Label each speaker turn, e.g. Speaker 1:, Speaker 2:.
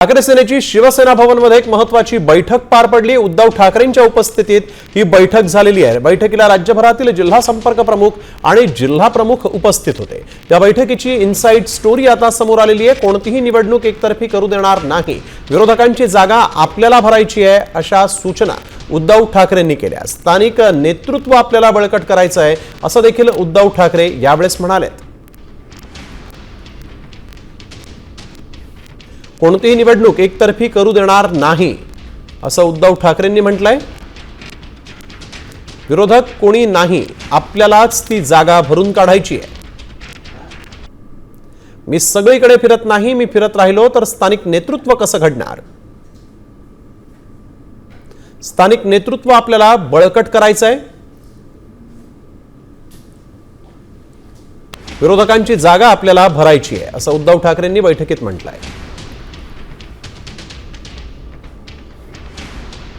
Speaker 1: ठाकरे सेनेची शिवसेना भवनमध्ये एक महत्त्वाची बैठक पार पडली। उद्धव ठाकरेंच्या उपस्थितीत ही बैठक झालेली आहे। बैठकीला राज्यभरातील जिल्हा संपर्क प्रमुख आणि जिल्हा प्रमुख उपस्थित होते। त्या बैठकीची इनसाइड स्टोरी आता समोर आलेली आहे। कोणतीही निवडणूक एकतर्फी करू देणार नाही, विरोधकांची जागा आपल्याला भरायची आहे, अशा सूचना उद्धव ठाकरेंनी केल्या। स्थानिक नेतृत्व आपल्याला बळकट करायचं आहे, असं देखील उद्धव ठाकरे यावेळेस म्हणालेत। कोणतीही निवडणूक एकतर्फी करू देणार नाही, असं उद्धव ठाकरेंनी म्हटलंय। विरोधक कोणी नाही, आपल्यालाच ती जागा भरून काढायची आहे। मी सगळीकडे फिरत नाही, मी फिरत राहिलो तर स्थानिक नेतृत्व कसं घडणार? स्थानिक नेतृत्व आपल्याला बळकट करायचं आहे। विरोधकांची जागा आपल्याला भरायची आहे, असं उद्धव ठाकरेंनी बैठकीत म्हटलंय।